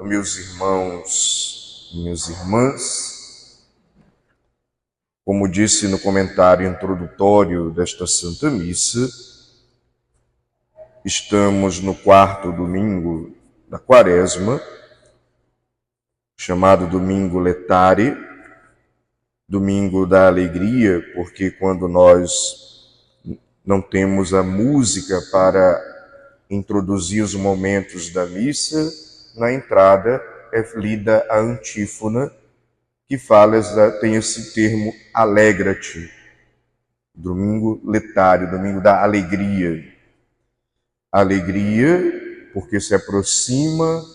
Meus irmãos e minhas irmãs, como disse no comentário introdutório desta Santa Missa, estamos no quarto domingo da Quaresma, chamado Domingo Letare, Domingo da Alegria, porque quando nós não temos a música para introduzir os momentos da missa, na entrada é lida a antífona, que tem esse termo alegra-te. Domingo letário, domingo da alegria. Alegria porque se aproxima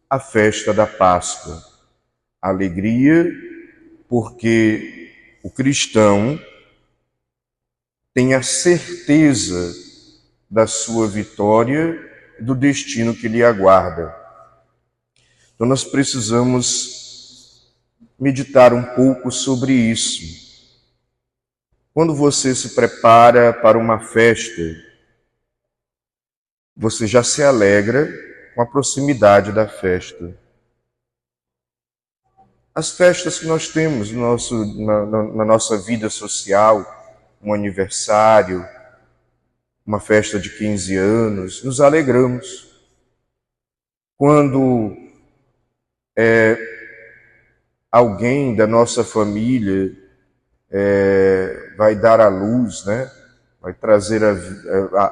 a festa da Páscoa. Alegria porque o cristão tem a certeza da sua vitória e do destino que lhe aguarda. Então nós precisamos meditar um pouco sobre isso. Quando você se prepara para uma festa, você já se alegra com a proximidade da festa. As festas que nós temos na nossa vida social, um aniversário, uma festa de 15 anos, nos alegramos. Quando alguém da nossa família vai dar à luz, né? Vai trazer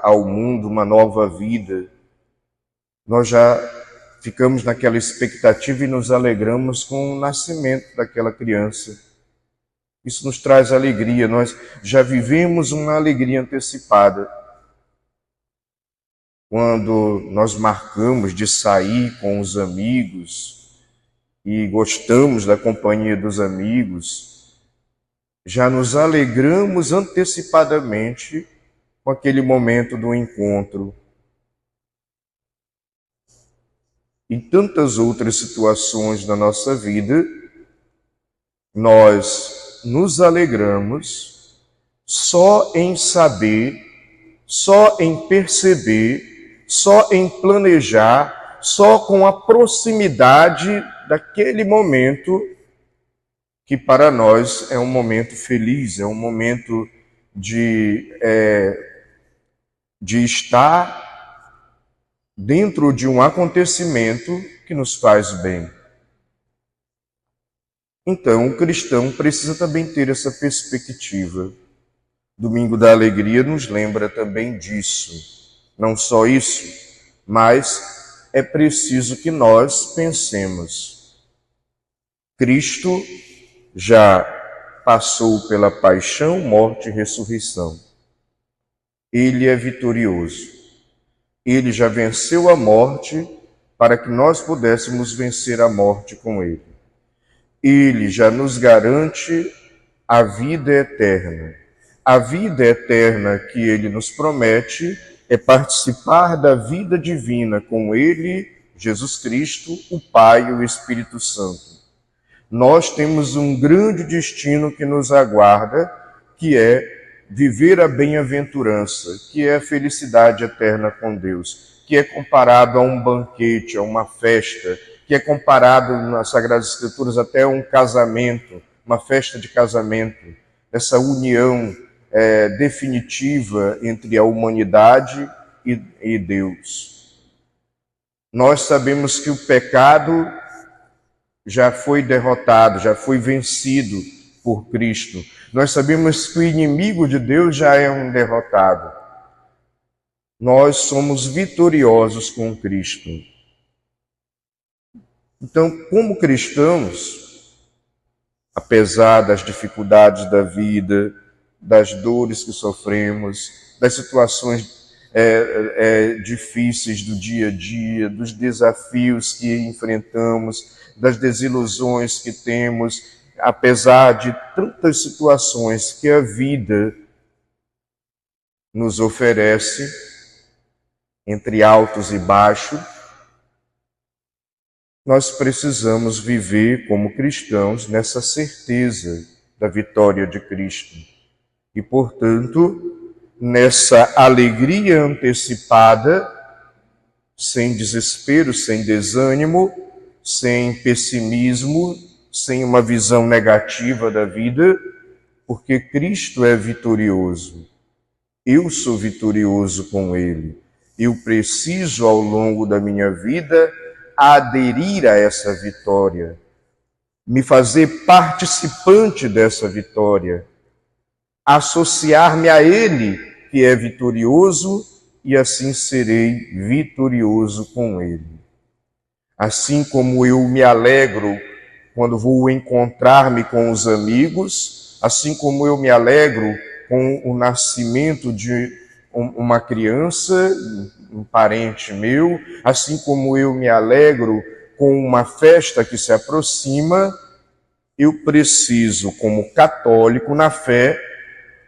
ao mundo uma nova vida, nós já ficamos naquela expectativa e nos alegramos com o nascimento daquela criança. Isso nos traz alegria, nós já vivemos uma alegria antecipada. Quando nós marcamos de sair com os amigos e gostamos da companhia dos amigos, já nos alegramos antecipadamente com aquele momento do encontro. Em tantas outras situações da nossa vida, nós nos alegramos só em saber, só em perceber, só em planejar, só com a proximidade daquele momento que para nós é um momento feliz, é um momento de estar dentro de um acontecimento que nos faz bem. Então, o cristão precisa também ter essa perspectiva. Domingo da Alegria nos lembra também disso. Não só isso, mas é preciso que nós pensemos. Cristo já passou pela paixão, morte e ressurreição. Ele é vitorioso. Ele já venceu a morte para que nós pudéssemos vencer a morte com ele. Ele já nos garante a vida eterna. A vida eterna que ele nos promete é participar da vida divina com ele, Jesus Cristo, o Pai e o Espírito Santo. Nós temos um grande destino que nos aguarda, que é viver a bem-aventurança, que é a felicidade eterna com Deus, que é comparado a um banquete, a uma festa, que é comparado nas Sagradas Escrituras até a um casamento, uma festa de casamento, essa união definitiva entre a humanidade e Deus. Nós sabemos que o pecado já foi derrotado, já foi vencido por Cristo. Nós sabemos que o inimigo de Deus já é um derrotado. Nós somos vitoriosos com Cristo. Então, como cristãos, apesar das dificuldades da vida, das dores que sofremos, das situações difíceis do dia a dia, dos desafios que enfrentamos, das desilusões que temos, apesar de tantas situações que a vida nos oferece, entre altos e baixos, nós precisamos viver como cristãos nessa certeza da vitória de Cristo. E, portanto, nessa alegria antecipada, sem desespero, sem desânimo, sem pessimismo, sem uma visão negativa da vida, porque Cristo é vitorioso. Eu sou vitorioso com Ele. Eu preciso, ao longo da minha vida, aderir a essa vitória, me fazer participante dessa vitória, associar-me a Ele, que é vitorioso, e assim serei vitorioso com Ele. Assim como eu me alegro quando vou encontrar-me com os amigos, assim como eu me alegro com o nascimento de uma criança, um parente meu, assim como eu me alegro com uma festa que se aproxima, eu preciso, como católico na fé,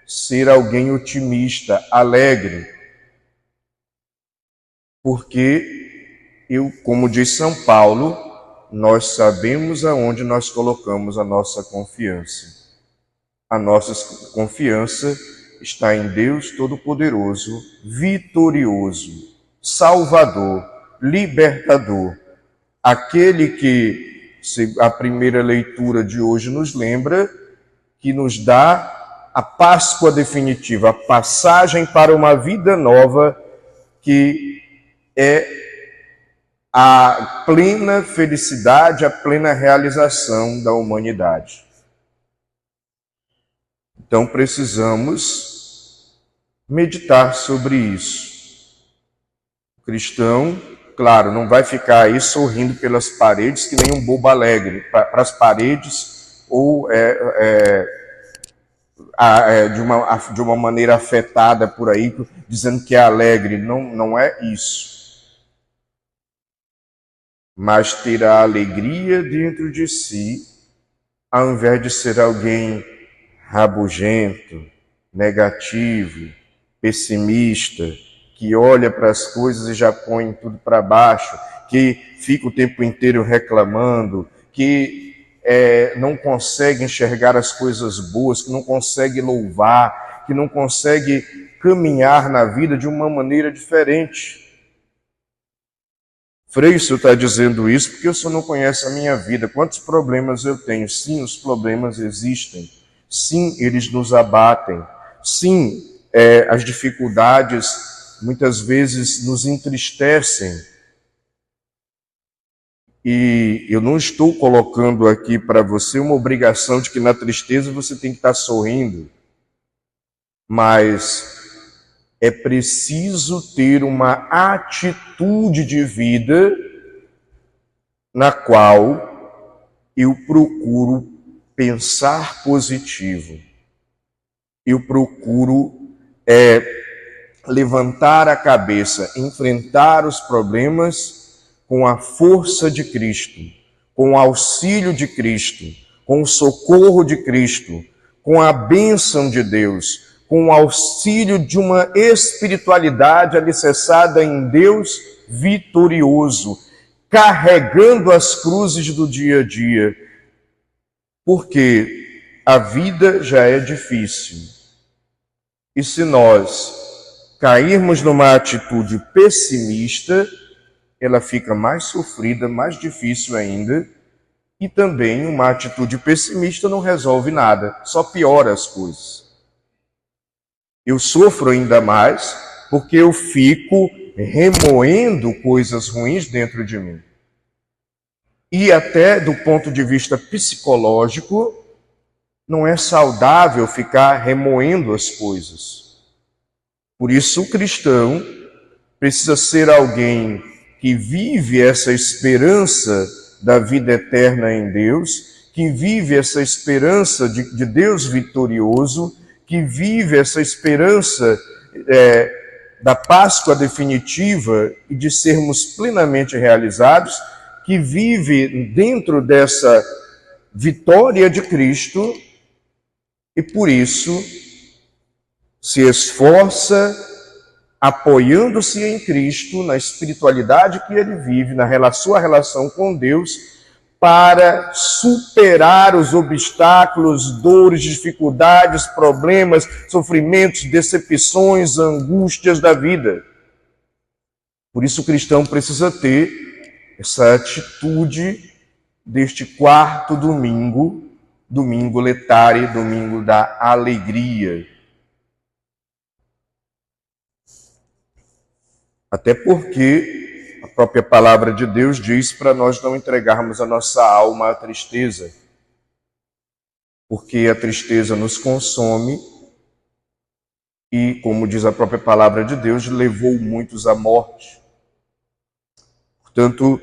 ser alguém otimista, alegre. Porque eu, como diz São Paulo, nós sabemos aonde nós colocamos a nossa confiança. A nossa confiança está em Deus Todo-Poderoso, vitorioso, Salvador, Libertador. Aquele que a primeira leitura de hoje nos lembra, que nos dá a Páscoa definitiva, a passagem para uma vida nova, que é a plena felicidade, a plena realização da humanidade. Então precisamos meditar sobre isso. O cristão, claro, não vai ficar aí sorrindo pelas paredes que nem um bobo alegre, para as paredes, ou de uma maneira afetada por aí, dizendo que é alegre. Não é isso. Mas ter a alegria dentro de si, ao invés de ser alguém rabugento, negativo, pessimista, que olha para as coisas e já põe tudo para baixo, que fica o tempo inteiro reclamando, que não consegue enxergar as coisas boas, que não consegue louvar, que não consegue caminhar na vida de uma maneira diferente. Freixo está dizendo isso porque o senhor não conhece a minha vida. Quantos problemas eu tenho? Sim, os problemas existem. Sim, eles nos abatem. Sim, as dificuldades muitas vezes nos entristecem. E eu não estou colocando aqui para você uma obrigação de que na tristeza você tem que estar sorrindo. Mas é preciso ter uma atitude de vida na qual eu procuro pensar positivo. Eu procuro levantar a cabeça, enfrentar os problemas com a força de Cristo, com o auxílio de Cristo, com o socorro de Cristo, com a bênção de Deus, com o auxílio de uma espiritualidade alicerçada em Deus vitorioso, carregando as cruzes do dia a dia, porque a vida já é difícil. E se nós cairmos numa atitude pessimista, ela fica mais sofrida, mais difícil ainda, e também uma atitude pessimista não resolve nada, só piora as coisas. Eu sofro ainda mais porque eu fico remoendo coisas ruins dentro de mim. E até do ponto de vista psicológico, não é saudável ficar remoendo as coisas. Por isso o cristão precisa ser alguém que vive essa esperança da vida eterna em Deus, que vive essa esperança de Deus vitorioso, que vive essa esperança da Páscoa definitiva e de sermos plenamente realizados, que vive dentro dessa vitória de Cristo e por isso se esforça apoiando-se em Cristo, na espiritualidade que ele vive, na sua relação com Deus, para superar os obstáculos, dores, dificuldades, problemas, sofrimentos, decepções, angústias da vida. Por isso o cristão precisa ter essa atitude deste quarto domingo, domingo letare, domingo da alegria. Até porque a própria palavra de Deus diz para nós não entregarmos a nossa alma à tristeza, porque a tristeza nos consome e, como diz a própria palavra de Deus, levou muitos à morte. Portanto,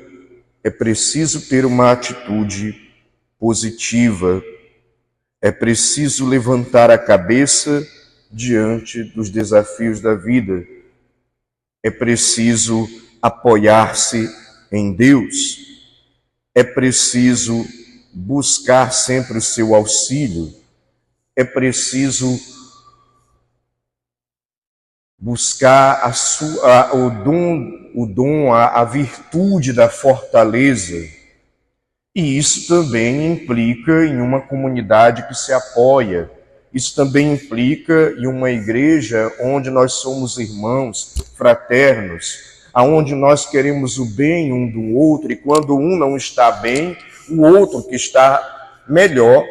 é preciso ter uma atitude positiva, é preciso levantar a cabeça diante dos desafios da vida, é preciso apoiar-se em Deus, é preciso buscar sempre o seu auxílio, é preciso buscar a virtude da fortaleza. E isso também implica em uma comunidade que se apoia. Isso também implica em uma igreja onde nós somos irmãos, fraternos, aonde nós queremos o bem um do outro, e quando um não está bem, o outro que está melhor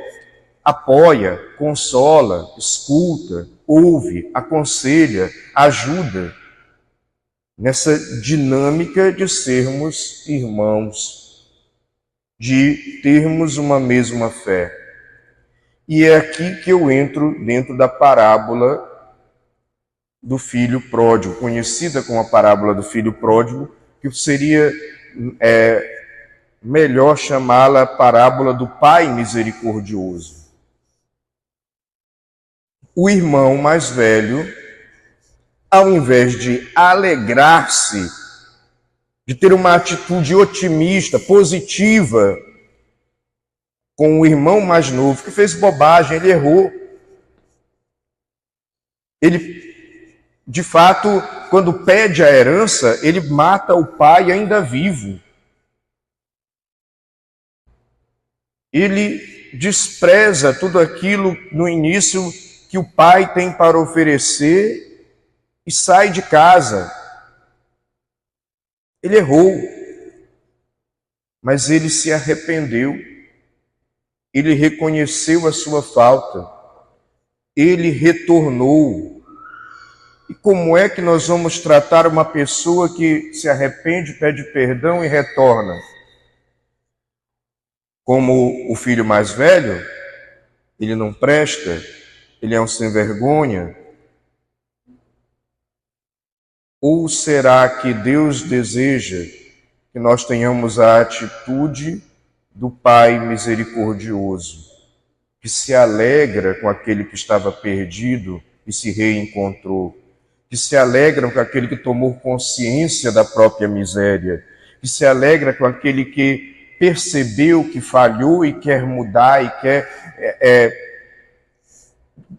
apoia, consola, escuta, ouve, aconselha, ajuda, nessa dinâmica de sermos irmãos, de termos uma mesma fé. E é aqui que eu entro dentro da parábola do filho pródigo, conhecida como a parábola do filho pródigo, que seria melhor chamá-la parábola do pai misericordioso. O irmão mais velho, ao invés de alegrar-se, de ter uma atitude otimista, positiva, com o irmão mais novo, que fez bobagem, ele errou. Ele, de fato, quando pede a herança, ele mata o pai ainda vivo. Ele despreza tudo aquilo no início que o pai tem para oferecer e sai de casa. Ele errou, mas ele se arrependeu. Ele reconheceu a sua falta. Ele retornou. E como é que nós vamos tratar uma pessoa que se arrepende, pede perdão e retorna? Como o filho mais velho? Ele não presta? Ele é um sem vergonha? Ou será que Deus deseja que nós tenhamos a atitude do Pai misericordioso, que se alegra com aquele que estava perdido e se reencontrou, que se alegra com aquele que tomou consciência da própria miséria, que se alegra com aquele que percebeu que falhou e quer mudar e quer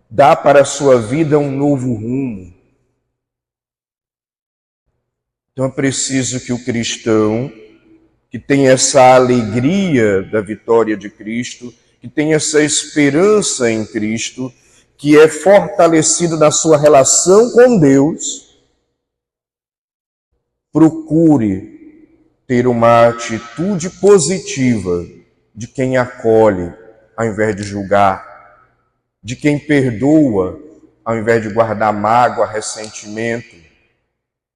dar para a sua vida um novo rumo. Então é preciso que o cristão, que tem essa alegria da vitória de Cristo, que tem essa esperança em Cristo, que é fortalecido na sua relação com Deus, procure ter uma atitude positiva de quem acolhe, ao invés de julgar, de quem perdoa, ao invés de guardar mágoa, ressentimento,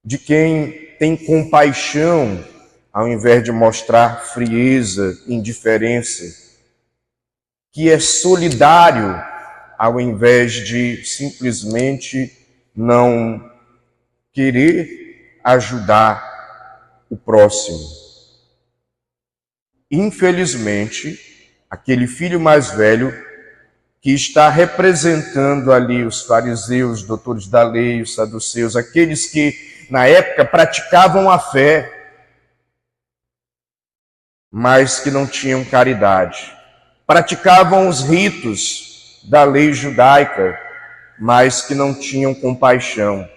de quem tem compaixão, ao invés de mostrar frieza, indiferença, que é solidário, ao invés de simplesmente não querer ajudar o próximo. Infelizmente, aquele filho mais velho que está representando ali os fariseus, doutores da lei, os saduceus, aqueles que na época praticavam a fé, mas que não tinham caridade. Praticavam os ritos da lei judaica, mas que não tinham compaixão.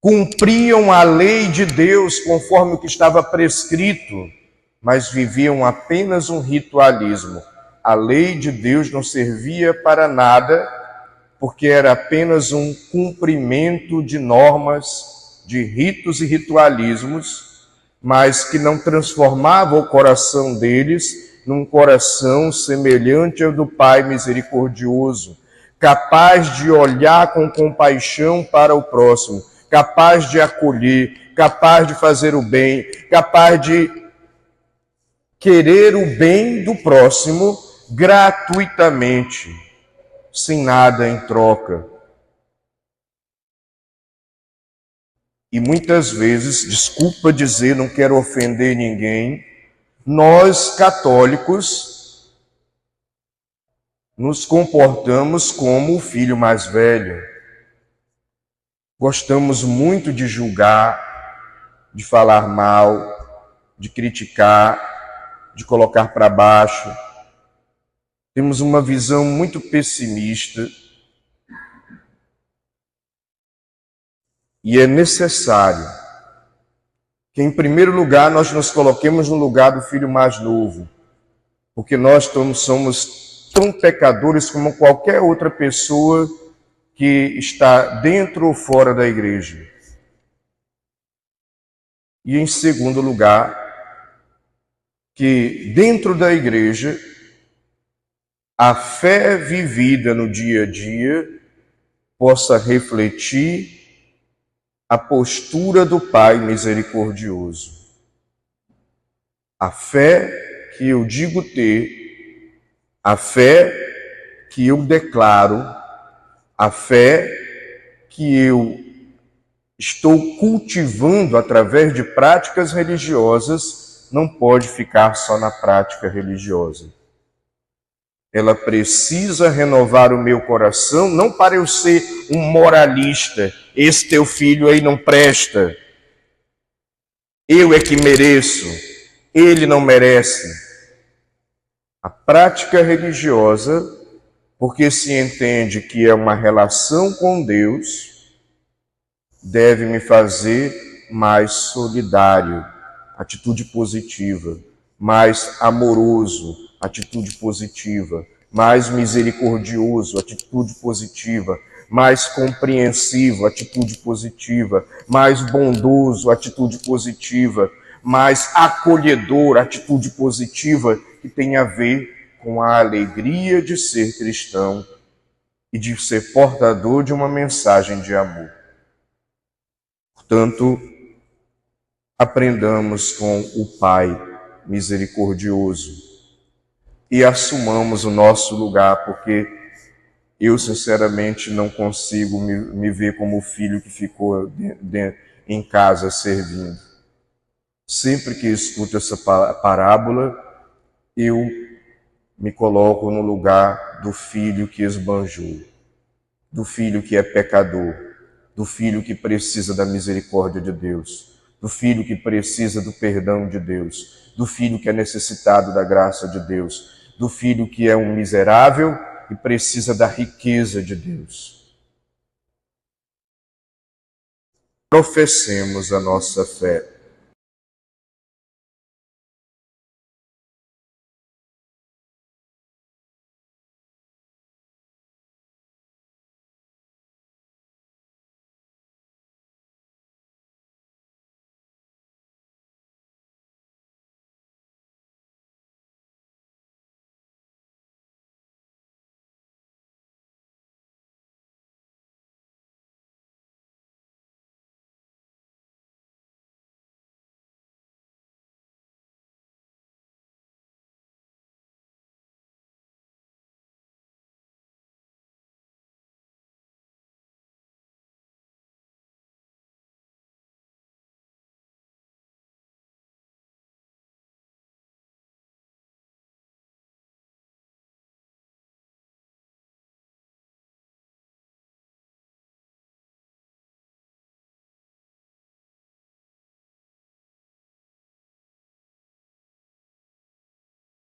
Cumpriam a lei de Deus conforme o que estava prescrito, mas viviam apenas um ritualismo. A lei de Deus não servia para nada, porque era apenas um cumprimento de normas, de ritos e ritualismos, mas que não transformava o coração deles num coração semelhante ao do Pai misericordioso, capaz de olhar com compaixão para o próximo, capaz de acolher, capaz de fazer o bem, capaz de querer o bem do próximo gratuitamente, sem nada em troca. E muitas vezes, desculpa dizer, não quero ofender ninguém, nós católicos nos comportamos como o filho mais velho. Gostamos muito de julgar, de falar mal, de criticar, de colocar para baixo. Temos uma visão muito pessimista. E é necessário que, em primeiro lugar, nós nos coloquemos no lugar do filho mais novo, porque nós somos tão pecadores como qualquer outra pessoa que está dentro ou fora da igreja. E, em segundo lugar, que dentro da igreja, a fé vivida no dia a dia possa refletir a postura do Pai misericordioso. A fé que eu digo ter, a fé que eu declaro, a fé que eu estou cultivando através de práticas religiosas, não pode ficar só na prática religiosa. Ela precisa renovar o meu coração, não para eu ser um moralista. Esse teu filho aí não presta. Eu é que mereço. Ele não merece. A prática religiosa, porque se entende que é uma relação com Deus, deve me fazer mais solidário, atitude positiva, mais amoroso, atitude positiva, mais misericordioso, atitude positiva, mais compreensivo, atitude positiva, mais bondoso, atitude positiva, mais acolhedor, atitude positiva, que tem a ver com a alegria de ser cristão e de ser portador de uma mensagem de amor. Portanto, aprendamos com o Pai misericordioso e assumamos o nosso lugar, porque eu, sinceramente, não consigo me ver como o filho que ficou em casa servindo. Sempre que escuto essa parábola, eu me coloco no lugar do filho que esbanjou, do filho que é pecador, do filho que precisa da misericórdia de Deus, do filho que precisa do perdão de Deus, do filho que é necessitado da graça de Deus, do filho que é um miserável e precisa da riqueza de Deus. Professemos a nossa fé.